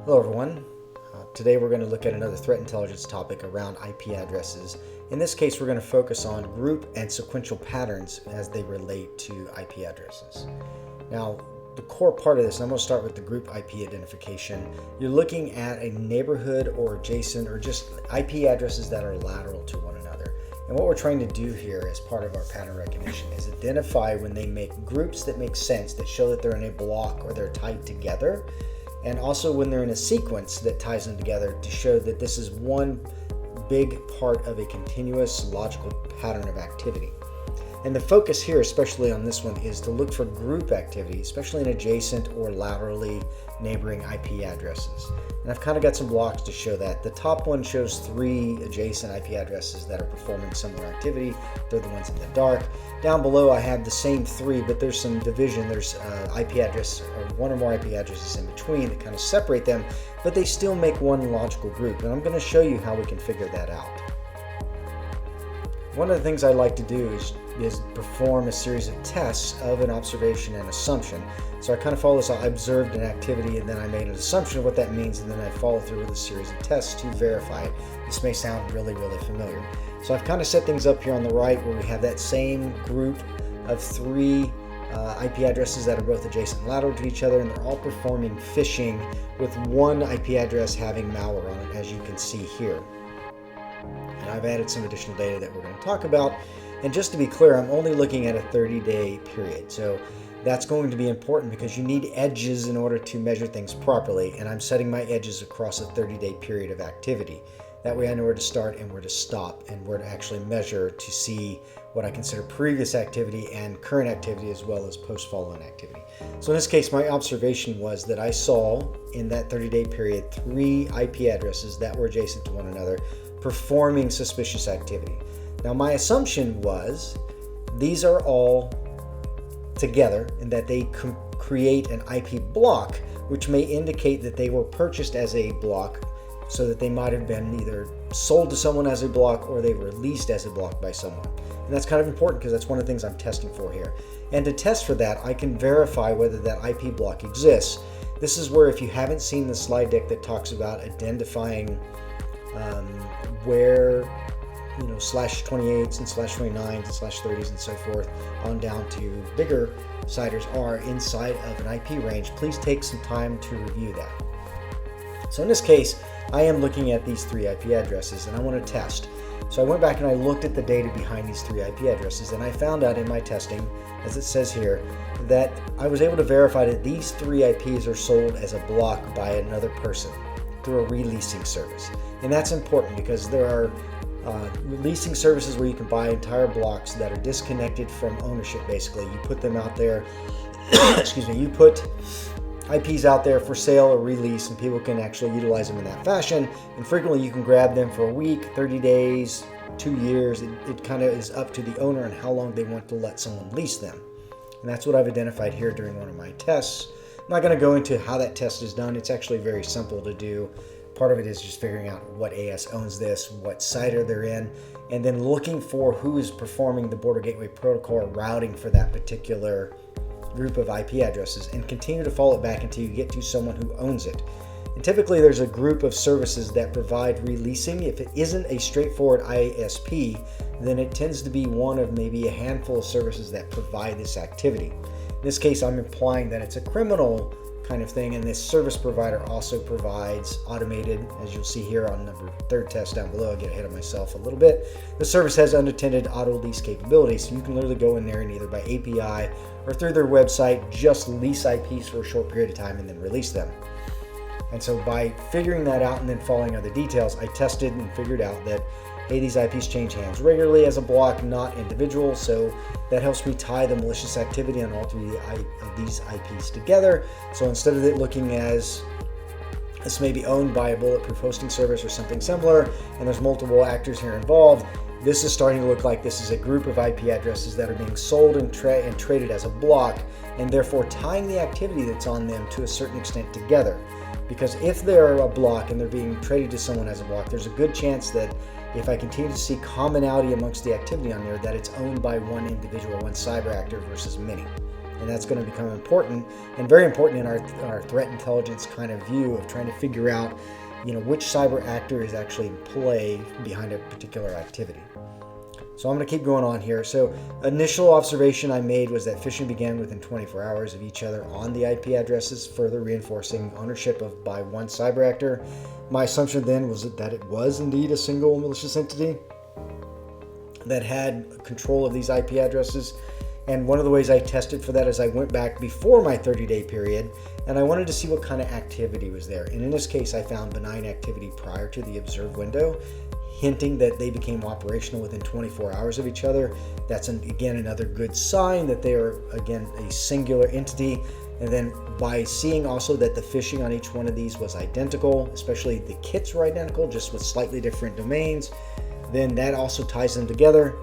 Hello everyone. Today we're going to look at another threat intelligence topic around IP addresses. In this case, we're going to focus on group and sequential patterns as they relate to IP addresses. Now, the core part of this, and I'm going to start with the group IP identification. You're looking at a neighborhood or adjacent or just IP addresses that are lateral to one another. And what we're trying to do here as part of our pattern recognition is identify when they make groups that make sense, that show that they're in a block or they're tied together, and also when they're in a sequence that ties them together to show that this is one big part of a continuous logical pattern of activity. And the focus here, especially on this one, is to look for group activity, especially in adjacent or laterally neighboring IP addresses. And I've kind of got some blocks to show that. The top one shows 3 adjacent IP addresses that are performing similar activity. They're the ones in the dark. Down below I have the same 3, but there's some division. There's IP address or one or more IP addresses in between that kind of separate them, but they still make one logical group. And I'm going to show you how we can figure that out. One of the things I like to do is perform a series of tests of an observation and assumption. So I kind of follow this. I observed an activity and then I made an assumption of what that means, and then I follow through with a series of tests to verify it. This may sound really familiar. So I've kind of set things up here on the right where we have that same group of 3 IP addresses that are both adjacent and lateral to each other, and they're all performing phishing with one IP address having malware on it, as you can see here. And I've added some additional data that we're going to talk about. And just to be clear, I'm only looking at a 30-day period. So that's going to be important because you need edges in order to measure things properly. And I'm setting my edges across a 30-day period of activity. That way I know where to start and where to stop and where to actually measure to see what I consider previous activity and current activity as well as post-follow-on activity. So in this case, my observation was that I saw in that 30-day period 3 IP addresses that were adjacent to one another performing suspicious activity. Now my assumption was these are all together and that they create an IP block, which may indicate that they were purchased as a block, so that they might have been either sold to someone as a block or they were leased as a block by someone. And that's kind of important because that's one of the things I'm testing for here. And to test for that, I can verify whether that IP block exists. This is where, if you haven't seen the slide deck that talks about identifying where /28s and /29s and /30s and so forth on down to bigger CIDRs are inside of an IP range, please take some time to review that. So in this case, I am looking at these 3 IP addresses and I want to test. So I went back and I looked at the data behind these 3 IP addresses, and I found out in my testing, as it says here, that I was able to verify that these 3 IPs are sold as a block by another person through a releasing service. And that's important because there are leasing services where you can buy entire blocks that are disconnected from ownership. Basically, you put them out there, excuse me, you put IPs out there for sale or release, and people can actually utilize them in that fashion. And frequently you can grab them for a week, 30 days, 2 years. It kind of is up to the owner and how long they want to let someone lease them. And that's what I've identified here during one of my tests. I'm not going to go into how that test is done. It's actually very simple to do. Part of it is just figuring out what AS owns this, what CIDR they're in, and then looking for who is performing the border gateway protocol routing for that particular group of IP addresses, and continue to follow it back until you get to someone who owns it. And typically there's a group of services that provide releasing. If it isn't a straightforward ISP, then it tends to be one of maybe a handful of services that provide this activity. In this case, I'm implying that it's a criminal kind of thing, and this service provider also provides automated, as you'll see here on number 3rd test down below. I get ahead of myself a little bit. The service has unattended auto lease capabilities, so you can literally go in there and either by API or through their website just lease IPs for a short period of time and then release them. And so by figuring that out and then following other details, I tested and figured out that, hey, these IPs change hands regularly as a block, not individual. So that helps me tie the malicious activity on all 3 of these IPs together. So instead of it looking as this may be owned by a bulletproof hosting service or something similar, and there's multiple actors here involved, this is starting to look like this is a group of IP addresses that are being sold and traded as a block, and therefore tying the activity that's on them to a certain extent together. Because if they're a block and they're being traded to someone as a block, there's a good chance that if I continue to see commonality amongst the activity on there, that it's owned by one individual, one cyber actor versus many. And that's going to become important and very important in our threat intelligence kind of view of trying to figure out, which cyber actor is actually in play behind a particular activity. So I'm going to keep going on here. So initial observation I made was that phishing began within 24 hours of each other on the IP addresses, further reinforcing ownership by one cyber actor. My assumption then was that it was indeed a single malicious entity that had control of these IP addresses. And one of the ways I tested for that is I went back before my 30-day period, and I wanted to see what kind of activity was there. And in this case, I found benign activity prior to the observed window, hinting that they became operational within 24 hours of each other. That's, again, another good sign that they are, again, a singular entity. And then by seeing also that the phishing on each one of these was identical, especially the kits were identical, just with slightly different domains, then that also ties them together.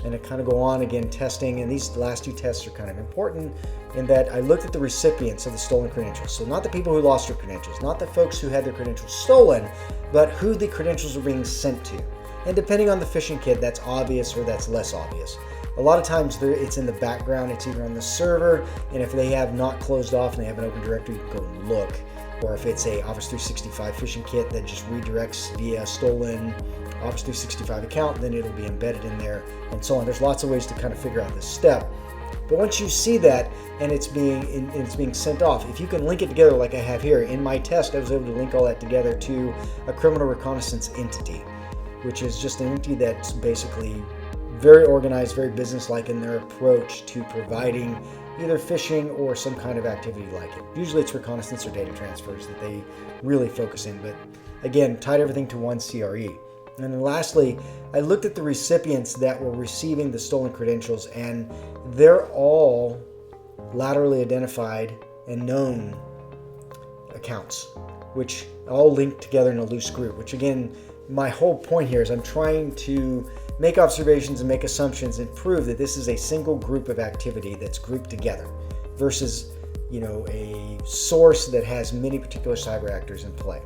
And I kind of go on again testing, and these last two tests are kind of important in that I looked at the recipients of the stolen credentials. So not the people who lost their credentials, not the folks who had their credentials stolen, but who the credentials were being sent to. And depending on the phishing kit, that's obvious or that's less obvious. A lot of times it's in the background, it's either on the server, and if they have not closed off and they have an open directory, you can go and look. Or if it's a Office 365 phishing kit that just redirects via stolen Office 365 account, then it'll be embedded in there and so on. There's lots of ways to kind of figure out this step. But once you see that and it's being sent off, if you can link it together like I have here, in my test I was able to link all that together to a criminal reconnaissance entity, which is just an entity that's basically very organized, very business-like in their approach to providing either phishing or some kind of activity like it. Usually it's reconnaissance or data transfers that they really focus in, but again, tied everything to one CRE. And then lastly, I looked at the recipients that were receiving the stolen credentials, and they're all laterally identified and known accounts, which all linked together in a loose group, which again, my whole point here is I'm trying to make observations and make assumptions and prove that this is a single group of activity that's grouped together versus, a source that has many particular cyber actors in play.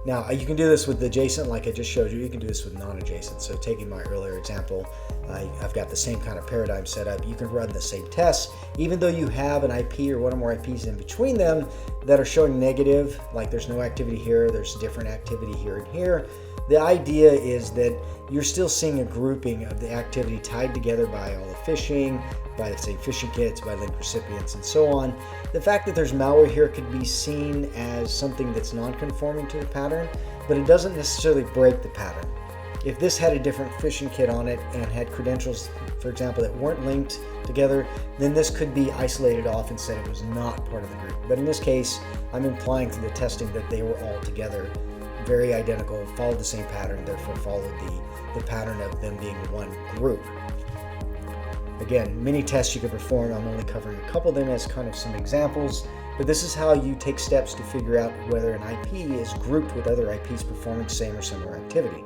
Now, you can do this with adjacent, like I just showed you. You can do this with non-adjacent. So taking my earlier example, I've got the same kind of paradigm set up. You can run the same tests, even though you have an IP or one or more IPs in between them that are showing negative, like there's no activity here, there's different activity here and here. The idea is that you're still seeing a grouping of the activity tied together by all the phishing, by the same phishing kits, by linked recipients, and so on. The fact that there's malware here could be seen as something that's non-conforming to the pattern, but it doesn't necessarily break the pattern. If this had a different phishing kit on it and had credentials, for example, that weren't linked together, then this could be isolated off and said it was not part of the group. But in this case, I'm implying through the testing that they were all together, very identical, followed the same pattern, therefore followed the pattern of them being one group. Again, many tests you could perform. I'm only covering a couple of them as kind of some examples, but this is how you take steps to figure out whether an IP is grouped with other IPs performing same or similar activity.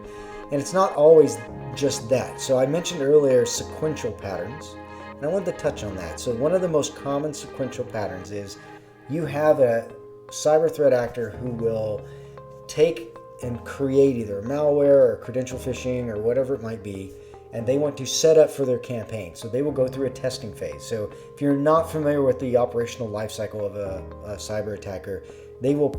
And it's not always just that. So I mentioned earlier sequential patterns, and I wanted to touch on that. So one of the most common sequential patterns is you have a cyber threat actor who will take and create either malware or credential phishing or whatever it might be, and they want to set up for their campaign. So they will go through a testing phase. So if you're not familiar with the operational life cycle of a cyber attacker, they will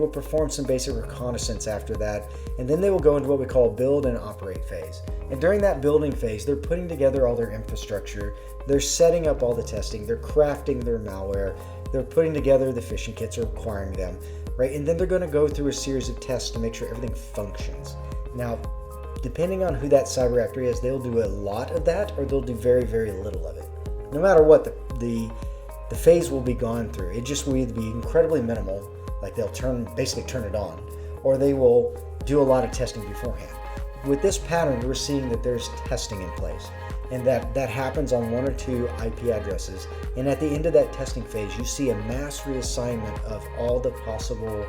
perform some basic reconnaissance after that, and then they will go into what we call build and operate phase. And during that building phase, they're putting together all their infrastructure, they're setting up all the testing, they're crafting their malware, they're putting together the phishing kits or acquiring them, right? And then they're going to go through a series of tests to make sure everything functions. Now, depending on who that cyber actor is, they'll do a lot of that or they'll do very, very little of it. No matter what, the phase will be gone through. It just will either be incredibly minimal, like they'll basically turn it on, or they will do a lot of testing beforehand. With this pattern, we're seeing that there's testing in place, and that happens on one or two IP addresses. And at the end of that testing phase, you see a mass reassignment of all the possible,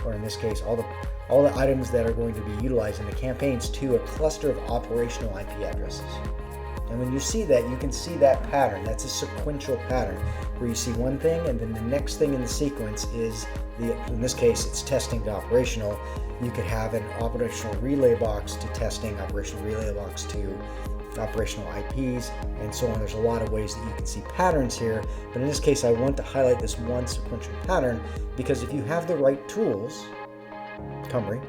or in this case, all the items that are going to be utilized in the campaigns to a cluster of operational IP addresses. And when you see that, you can see that pattern. That's a sequential pattern where you see one thing and then the next thing in the sequence is, in this case, it's testing to operational. You could have an operational relay box to testing, operational relay box to operational IPs, and so on. There's a lot of ways that you can see patterns here, but in this case I want to highlight this one sequential pattern because if you have the right tools, Cumry,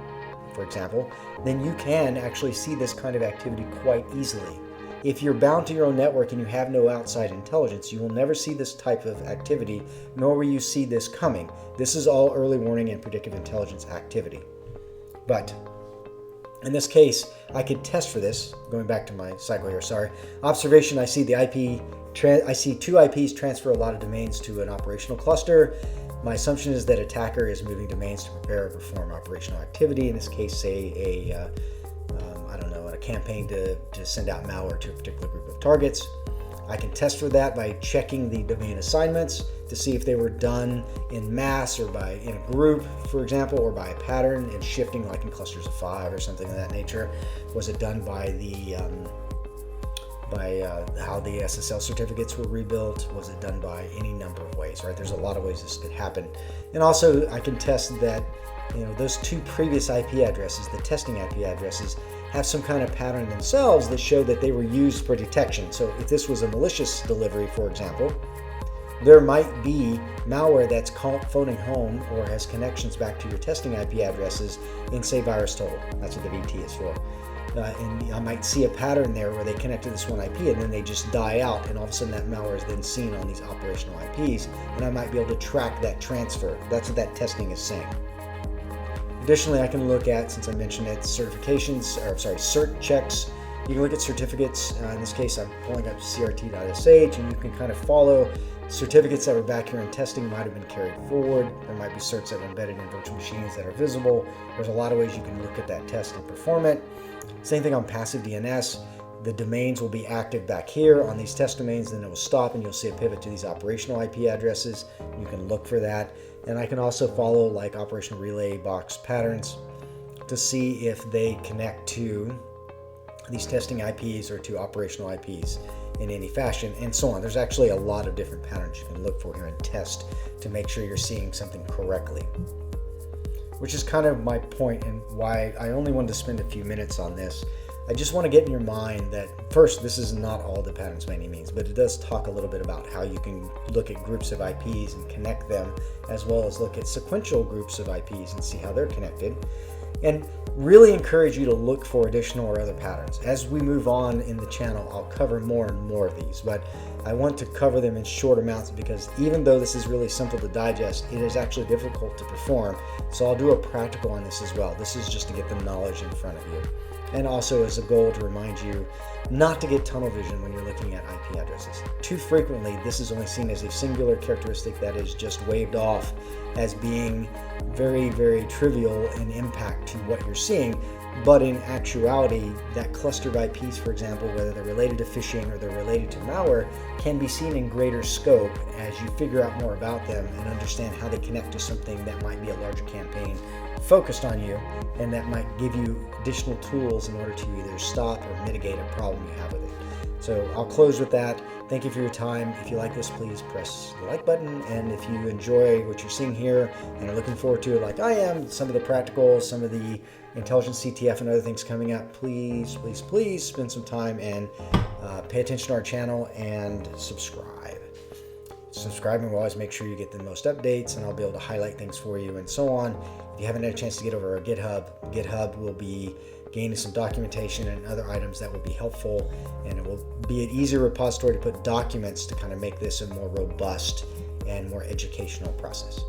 for example, then you can actually see this kind of activity quite easily. If you're bound to your own network and you have no outside intelligence, you will never see this type of activity, nor will you see this coming. This is all early warning and predictive intelligence activity. But in this case, I could test for this. Going back to my cycle here, sorry. Observation, I see the IP, I see two IPs transfer a lot of domains to an operational cluster. My assumption is that attacker is moving domains to prepare or perform operational activity. In this case, say a campaign to send out malware to a particular group of targets. I can test for that by checking the domain assignments to see if they were done in mass or in a group, for example, or by a pattern and shifting, like in clusters of 5 or something of that nature. Was it done by how the SSL certificates were rebuilt? Was it done by any number of ways, right? There's a lot of ways this could happen. And also I can test that those two previous IP addresses, the testing IP addresses, have some kind of pattern themselves that show that they were used for detection. So if this was a malicious delivery, for example, there might be malware that's phoning home or has connections back to your testing IP addresses in, say, VirusTotal. That's what the VT is for. And I might see a pattern there where they connect to this one IP and then they just die out, and all of a sudden that malware is then seen on these operational IPs, and I might be able to track that transfer. That's what that testing is saying. Additionally, I can look at, since I mentioned it, cert checks. You can look at certificates. In this case, I'm pulling up crt.sh, and you can kind of follow certificates that were back here in testing might have been carried forward. There might be certs that are embedded in virtual machines that are visible. There's a lot of ways you can look at that test and perform it. Same thing on passive DNS. The domains will be active back here on these test domains, then it will stop and you'll see a pivot to these operational IP addresses. You can look for that. And I can also follow like operational relay box patterns to see if they connect to these testing IPs or to operational IPs in any fashion, and so on. There's actually a lot of different patterns you can look for here and test to make sure you're seeing something correctly. Which is kind of my point and why I only wanted to spend a few minutes on this. I just want to get in your mind that, first, this is not all the patterns by any means, but it does talk a little bit about how you can look at groups of IPs and connect them, as well as look at sequential groups of IPs and see how they're connected. And really encourage you to look for additional or other patterns. As we move on in the channel, I'll cover more and more of these, but I want to cover them in short amounts because even though this is really simple to digest, it is actually difficult to perform. So I'll do a practical on this as well. This is just to get the knowledge in front of you. And also as a goal to remind you not to get tunnel vision when you're looking at IP addresses. Too frequently, this is only seen as a singular characteristic that is just waved off as being very, very trivial in impact to what you're seeing. But in actuality, that cluster of IPs, for example, whether they're related to phishing or they're related to malware, can be seen in greater scope as you figure out more about them and understand how they connect to something that might be a larger campaign focused on you, and that might give you additional tools in order to either stop or mitigate a problem you have with it. So I'll close with that. Thank you for your time. If you like this, please press the like button. And if you enjoy what you're seeing here and are looking forward to it like I am, some of the practicals, some of the intelligence CTF and other things coming up, please, please, please spend some time and pay attention to our channel and subscribe. Subscribing will always make sure you get the most updates, and I'll be able to highlight things for you and so on. If you haven't had a chance to get over our GitHub will be gaining some documentation and other items that will be helpful, and it will be an easier repository to put documents to kind of make this a more robust and more educational process.